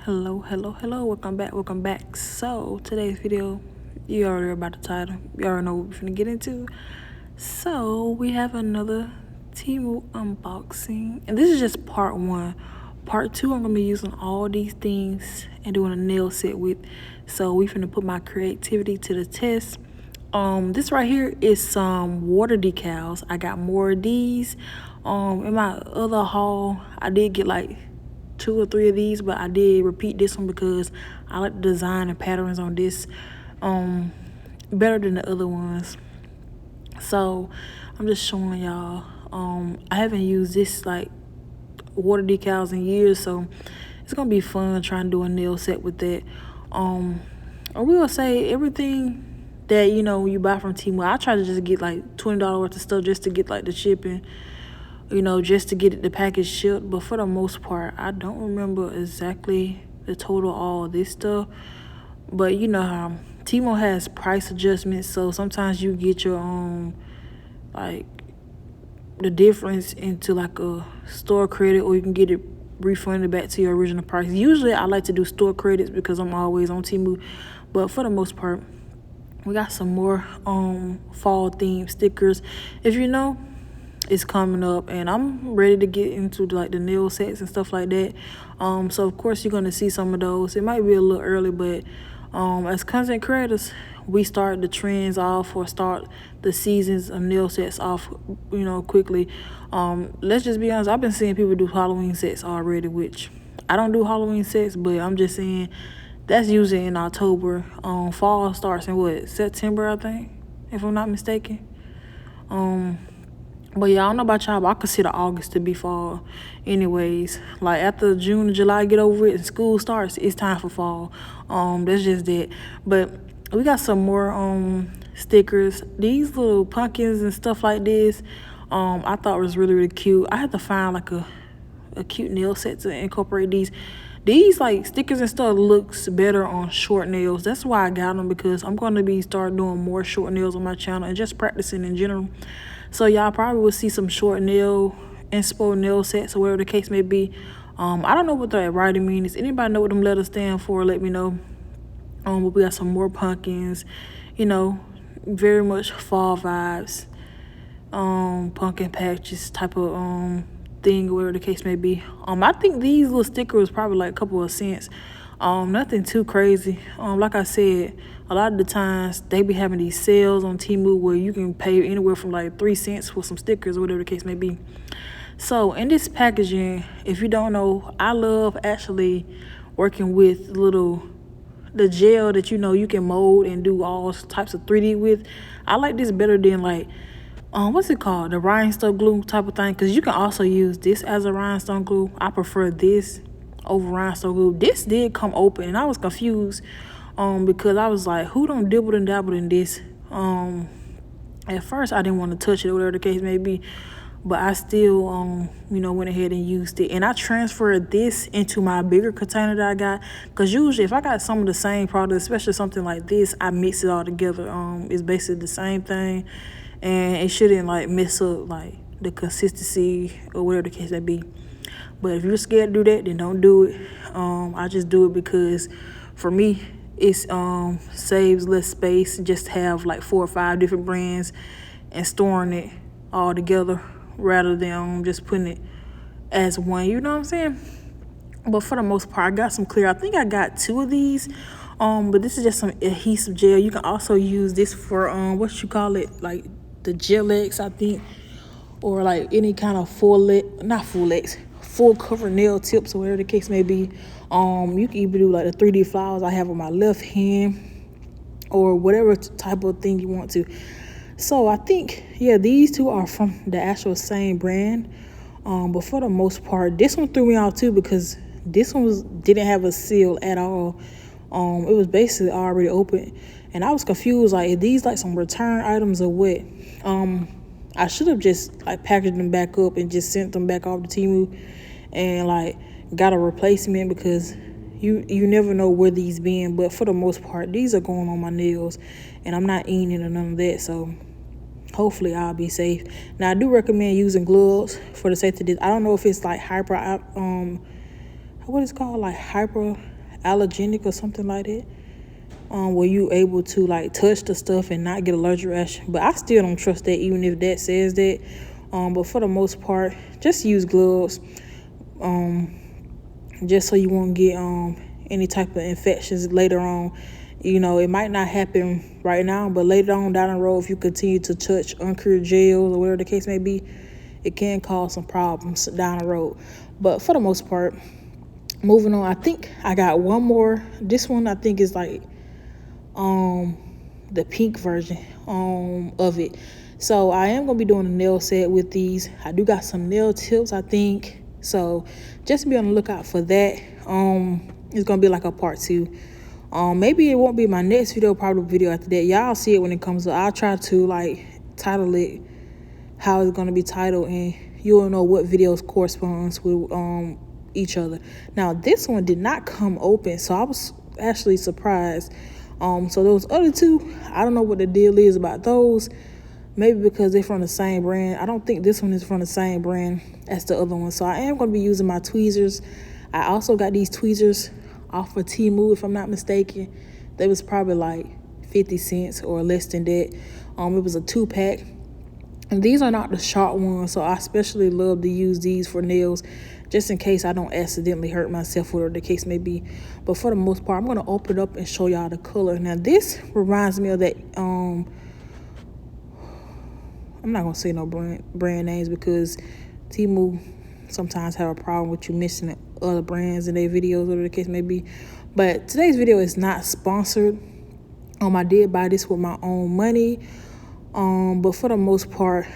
Hello, welcome back. So today's video, you already heard about the title, you already know what we're gonna get into. So we have another Temu unboxing, and this is just part one. Part two, I'm gonna be using all these things and doing a nail set with. So we finna put my creativity to the test. This right here is some water decals. I got more of these. In my other haul, I did get like 2 or 3 of these, but I did repeat this one because I like the design and patterns on this better than the other ones. So I'm just showing y'all. I haven't used this like water decals in years, so it's gonna be fun trying to do a nail set with that. Or we will say everything that you buy from Temu, I try to just get like $20 worth of stuff just to get like the shipping, just to get the package shipped. But for the most part, I don't remember exactly the total all of this stuff. But you know how Temu has price adjustments, so sometimes you get your like the difference into like a store credit, or you can get it refunded back to your original price. Usually I like to do store credits because I'm always on Temu, but for the most part, we got some more fall themed stickers. If you know, it's coming up and I'm ready to get into like the nail sets and stuff like that. So of course you're gonna see some of those. It might be a little early, but as content creators, we start the trends off or start the seasons of nail sets off quickly. Let's just be honest, I've been seeing people do Halloween sets already, which I don't do Halloween sets, but I'm just saying that's usually in October. Fall starts in what, September, I think, if I'm not mistaken. But yeah, I don't know about y'all, but I consider August to be fall anyways. Like after June and July get over it and school starts, it's time for fall. That's just that. But we got some more stickers. These little pumpkins and stuff like this, I thought was really cute. I had to find like a cute nail set to incorporate these. These like stickers and stuff looks better on short nails. That's why I got them, because I'm going to start doing more short nails on my channel and just practicing in general. So y'all probably will see some short nail inspo nail sets or whatever the case may be. I don't know what that writing means. Anybody know what them letters stand for, let me know. But we got some more pumpkins, very much fall vibes, pumpkin patches type of thing, or whatever the case may be. I think these little stickers was probably like a couple of cents. Nothing too crazy. Like I said, a lot of the times they be having these sales on Temu where you can pay anywhere from like 3 cents for some stickers or whatever the case may be. So in this packaging, if you don't know, I love actually working with the gel that you can mold and do all types of 3D with. I like this better than like what's it called, the rhinestone glue type of thing, because you can also use this as a rhinestone glue. I prefer this over rhinestone glue. This did come open and I was confused because I was like, who don't dibble and dabble in this? At first I didn't want to touch it or whatever the case may be, but I still went ahead and used it, and I transferred this into my bigger container that I got, because usually if I got some of the same product, especially something like this, I mix it all together. It's basically the same thing, and it shouldn't like mess up like the consistency or whatever the case may be. But if you're scared to do that, then don't do it. I just do it because for me it's saves less space just to have like 4 or 5 different brands and storing it all together rather than just putting it as one, you know what I'm saying? But for the most part, I got some clear. I think I got 2 of these. But this is just some adhesive gel. You can also use this for what you call it, like the Gel X, I think, or like any kind of full cover nail tips or whatever the case may be. You can even do like the 3D flowers I have on my left hand, or whatever type of thing you want to. So I think, yeah, these 2 are from the actual same brand. But for the most part, this one threw me out too, because this one didn't have a seal at all. It was basically already open, and I was confused, like, are these like some return items or what? I should have just like packaged them back up and just sent them back off to Temu and like got a replacement, because you never know where these been. But for the most part, these are going on my nails and I'm not eating or none of that, so hopefully I'll be safe. Now I do recommend using gloves for the safety of this. I don't know if it's like what is it called, like allergenic or something like that. Where you able to like touch the stuff and not get allergic reaction. But I still don't trust that, even if that says that. But for the most part, just use gloves. Just so you won't get any type of infections later on. You know, it might not happen right now, but later on down the road, if you continue to touch uncured gels or whatever the case may be, it can cause some problems down the road. But for the most part, moving on, I think I got one more. This one I think is like the pink version of it. So I am gonna be doing a nail set with these. I do got some nail tips, I think. So just be on the lookout for that. It's gonna be like a part 2. Maybe it won't be my next video, probably video after that. Y'all see it when it comes up. I'll try to like title it how it's gonna be titled, and you'll know what videos corresponds with each other. Now this one did not come open, so I was actually surprised. So those other two, I don't know what the deal is about those. Maybe because they're from the same brand. I don't think this one is from the same brand as the other one. So I am going to be using my tweezers. I also got these tweezers off of Temu, if I'm not mistaken. They was probably like 50 cents or less than that. It was a 2-pack. And these are not the sharp ones, so I especially love to use these for nails, just in case I don't accidentally hurt myself, whatever the case may be. But for the most part, I'm going to open it up and show y'all the color. Now, this reminds me of that, I'm not going to say no brand names because Temu sometimes have a problem with you missing other brands in their videos, whatever the case may be. But today's video is not sponsored. I did buy this with my own money. But for the most part,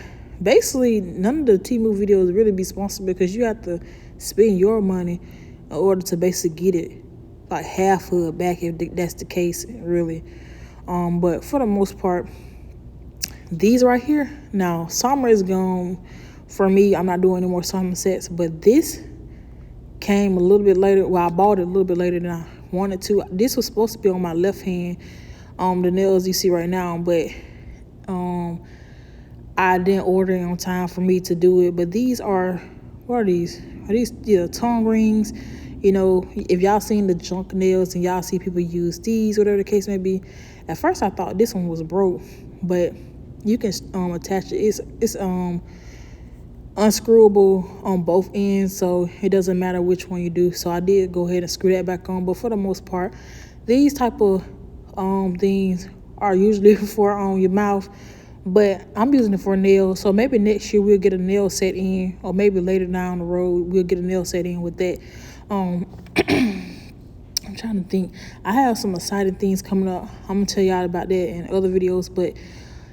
basically, none of the Temu videos really be sponsored because you have to spend your money in order to basically get it, like half of it back if that's the case, really. But for the most part, these right here, now summer is gone for me. I'm not doing any more summer sets, but this came a little bit later. Well, I bought it a little bit later than I wanted to. This was supposed to be on my left hand, the nails you see right now, but I didn't order it on time for me to do it. But these are, what are these? Are these tongue rings? You know, if y'all seen the junk nails and y'all see people use these, whatever the case may be. At first I thought this one was broke, but you can attach it. It's unscrewable on both ends, so it doesn't matter which one you do. So I did go ahead and screw that back on. But for the most part, these type of things are usually for your mouth, but I'm using it for nails. So maybe next year we'll get a nail set in, or maybe later down the road we'll get a nail set in with that. I'm trying to think. I have some exciting things coming up. I'm gonna tell y'all about that in other videos. But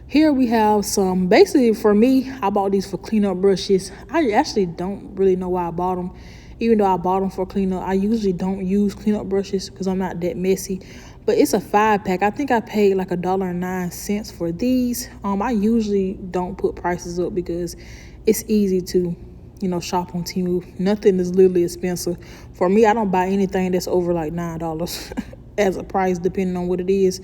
here we have some, basically for me, I bought these for cleanup brushes. I actually don't really know why I bought them. Even though I bought them for cleanup, I usually don't use cleanup brushes because I'm not that messy. But it's a 5-pack. I think I paid like $1.09 for these. I usually don't put prices up because it's easy to, shop on Temu. Nothing is literally expensive. For me, I don't buy anything that's over like $9 as a price, depending on what it is.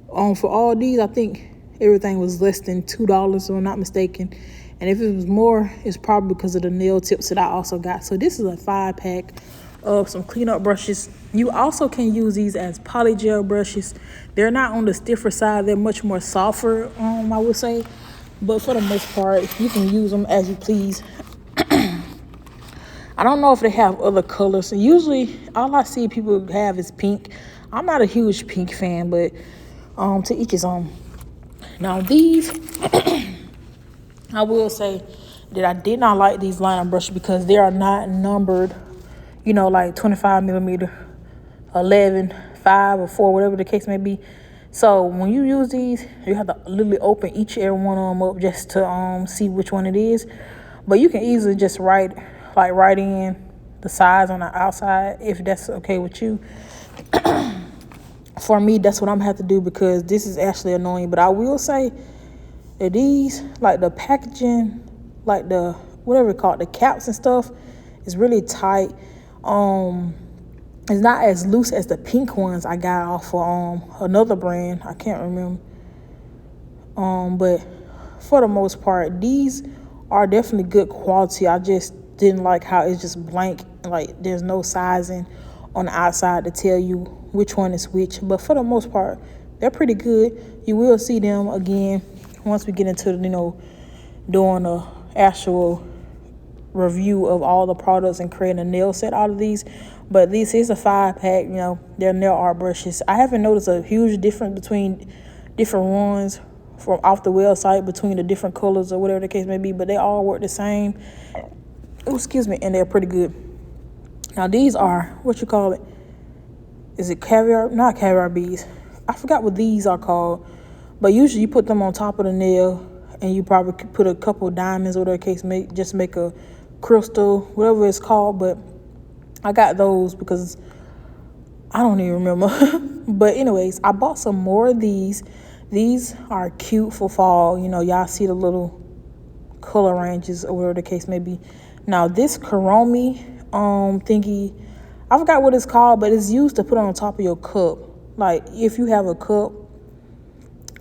For all these, I think everything was less than $2, if I'm not mistaken. And if it was more, it's probably because of the nail tips that I also got. So this is a 5-pack of some cleanup brushes. You also can use these as polygel brushes. They're not on the stiffer side. They're much more softer, I would say. But for the most part, you can use them as you please. I don't know if they have other colors. Usually, all I see people have is pink. I'm not a huge pink fan, but to each his own. Now these, I will say that I did not like these liner brushes because they are not numbered, like 25 millimeter, 11, 5, or 4, whatever the case may be. So when you use these, you have to literally open each and every one of them up just to see which one it is. But you can easily just write in the size on the outside if that's okay with you. For me, that's what I'm gonna have to do because this is actually annoying. But I will say that these, like the packaging, like the whatever it's called, the caps and stuff, is really tight. It's not as loose as the pink ones I got off of another brand. I can't remember. But for the most part, these are definitely good quality. I just didn't like how it's just blank, like there's no sizing on the outside to tell you which one is which. But for the most part, they're pretty good. You will see them again once we get into, doing a actual review of all the products and creating a nail set out of these. But this is a 5-pack. They're nail art brushes. I haven't noticed a huge difference between different ones from off the website between the different colors or whatever the case may be, but they all work the same. Excuse me, and they're pretty good. Now these are, is it caviar? Not caviar beads. I forgot what these are called, but usually you put them on top of the nail, and you probably could put a couple diamonds or whatever the case may, just make a crystal, whatever it's called. But I got those because I don't even remember. But anyways, I bought some more of these. These are cute for fall. Y'all see the little color ranges or whatever the case may be. Now this Kuromi thingy, I forgot what it's called, but it's used to put on top of your cup. Like if you have a cup,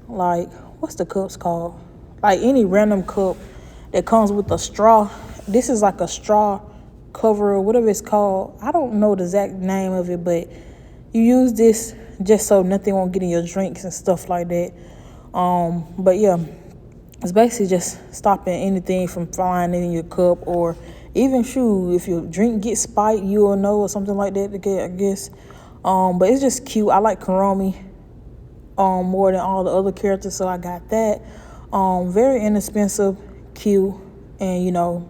like what's the cups called? Like any random cup that comes with a straw. This is like a straw cover or whatever it's called. I don't know the exact name of it, but you use this just so nothing won't get in your drinks and stuff like that. But yeah, it's basically just stopping anything from flying in your cup, or even if your drink gets spiked, you will know, or something like that, I guess. But it's just cute. I like Kuromi more than all the other characters, so I got that. Very inexpensive, cute, and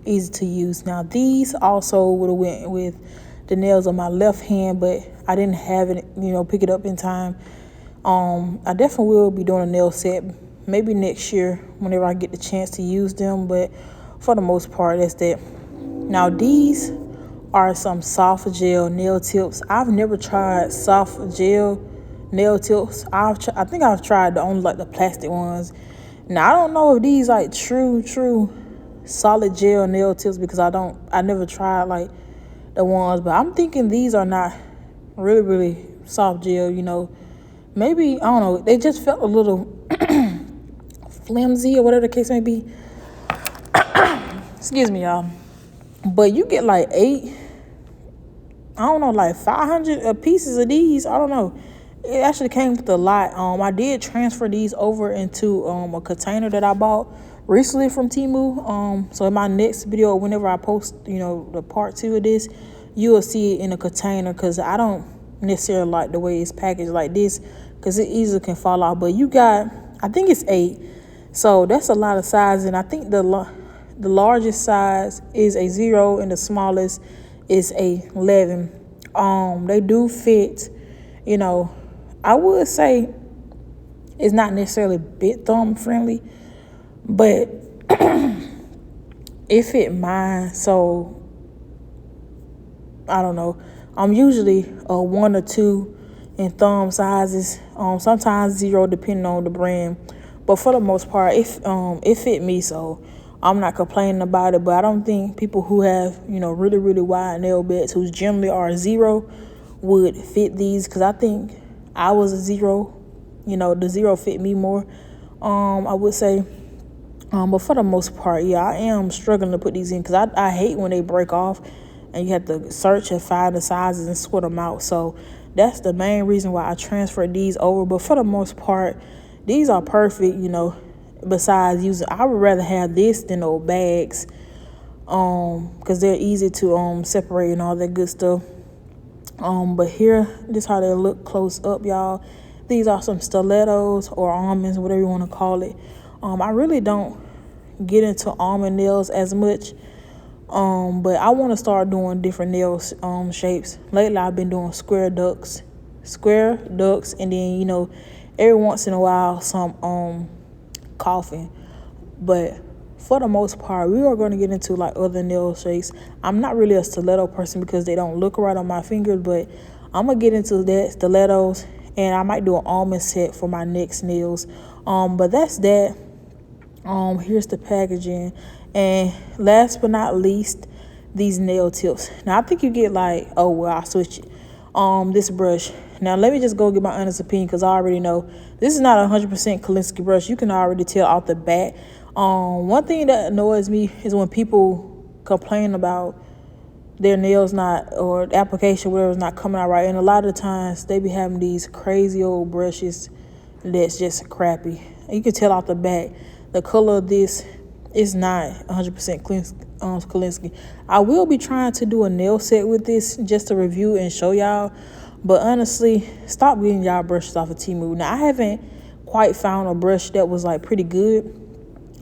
easy to use. Now these also would have went with the nails on my left hand, but I didn't have it, pick it up in time. I definitely will be doing a nail set maybe next year whenever I get the chance to use them, but for the most part, that's that. Now these are some soft gel nail tips. I've never tried soft gel nail tips. I think I've tried the plastic ones. Now I don't know if these like true solid gel nail tips, because I never tried like the ones, but I'm thinking these are not really soft gel. Maybe, I don't know, they just felt a little flimsy or whatever the case may be. Excuse me, y'all. But you get like 500 pieces of these. I don't know. It actually came with a lot. I did transfer these over into a container that I bought recently from Temu. So in my next video, whenever I post, the part 2 of this, you will see it in a container, because I don't necessarily like the way it's packaged like this, because it easily can fall off. But you got, I think it's 8, so that's a lot of size. And I think the largest size is a 0 and the smallest is a 11. They do fit. I would say it's not necessarily big thumb friendly, but it fit mine. So I don't know. I'm usually 1 or 2 in thumb sizes. Sometimes 0 depending on the brand. But for the most part, it fit me, so I'm not complaining about it. But I don't think people who have, really wide nail beds, who generally are 0, would fit these, because I think I was a 0. The 0 fit me more, I would say. But for the most part, yeah, I am struggling to put these in, because I hate when they break off and you have to search and find the sizes and sort them out. So that's the main reason why I transferred these over. But for the most part, these are perfect, besides I would rather have this than old bags, because they're easy to separate and all that good stuff. But here, this is how they look close up, y'all. These are some stilettos or almonds, whatever you want to call it. I really don't get into almond nails as much, but I want to start doing different nail shapes. Lately, I've been doing square ducks, and then every once in a while some coffin. But for the most part, we are going to get into like other nail shapes. I'm not really a stiletto person because they don't look right on my fingers, but I'm gonna get into that, stilettos, and I might do an almond set for my next nails. But that's that. Here's the packaging, and last but not least, these nail tips. Now I think you get like, oh well, I'll switch it. This brush. Now let me just go get my honest opinion, because I already know this is not 100% Kolinsky brush. You can already tell off the bat. One thing that annoys me is when people complain about their nails not, or the application, whatever, is not coming out right. And a lot of the times they be having these crazy old brushes that's just crappy. You can tell off the back the color of this is not 100% Kolinsky. I will be trying to do a nail set with this just to review and show y'all. But honestly, stop getting y'all brushes off of Temu. Now, I haven't quite found a brush that was like pretty good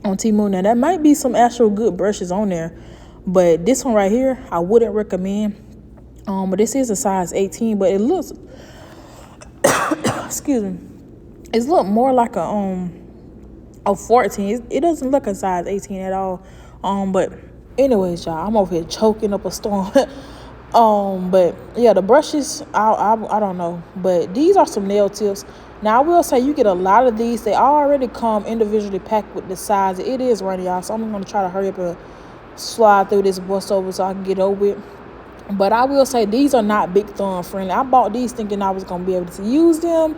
on Temu. Now, that might be some actual good brushes on there, but this one right here, I wouldn't recommend. But this is a size 18, but it looks, excuse me, it's look more like a 14. It doesn't look a size 18 at all. But anyways, y'all, I'm over here choking up a storm. But yeah, the brushes, I don't know, but these are some nail tips. Now, I will say you get a lot of these. They already come individually packed with the size. It is raining, y'all, so I'm going to try to hurry up and slide through this voiceover so I can get over it. But I will say these are not big thumb friendly. I bought these thinking I was going to be able to use them.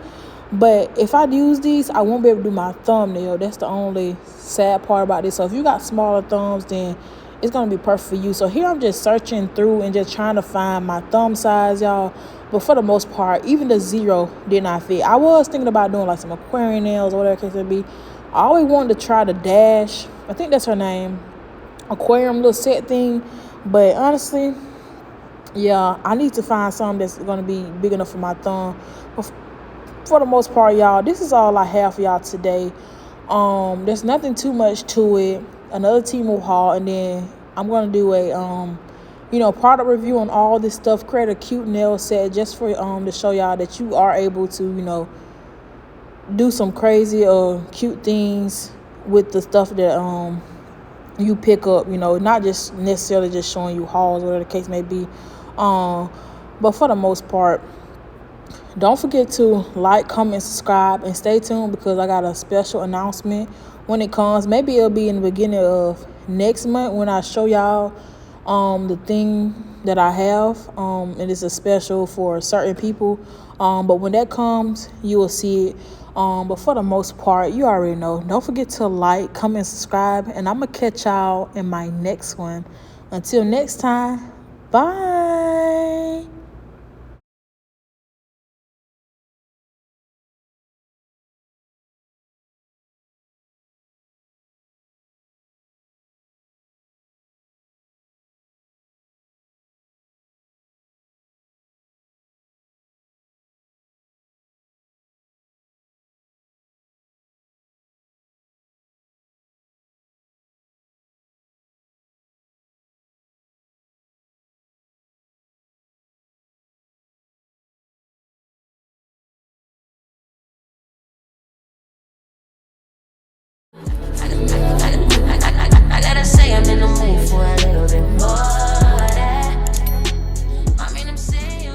But if I use these, I won't be able to do my thumbnail. That's the only sad part about this. So if you got smaller thumbs, then it's going to be perfect for you. So here I'm just searching through and just trying to find my thumb size, y'all. But for the most part, even the 0 did not fit. I was thinking about doing like some aquarium nails or whatever the case may be. I always wanted to try the Dash. I think that's her name. Aquarium little set thing. But honestly, yeah, I need to find something that's going to be big enough for my thumb. But for the most part, y'all, this is all I have for y'all today. There's nothing too much to it. Another Temu haul, and then I'm gonna do a product review on all this stuff. Create a cute nail set just for to show y'all that you are able to do some crazy cute things with the stuff that you pick up. Not just necessarily just showing you hauls, whatever the case may be. But for the most part, don't forget to like, comment, subscribe, and stay tuned because I got a special announcement when it comes. Maybe it'll be in the beginning of next month when I show y'all the thing that I have. And it's a special for certain people. But when that comes, you will see it. But for the most part, you already know. Don't forget to like, comment, subscribe, and I'm going to catch y'all in my next one. Until next time, bye.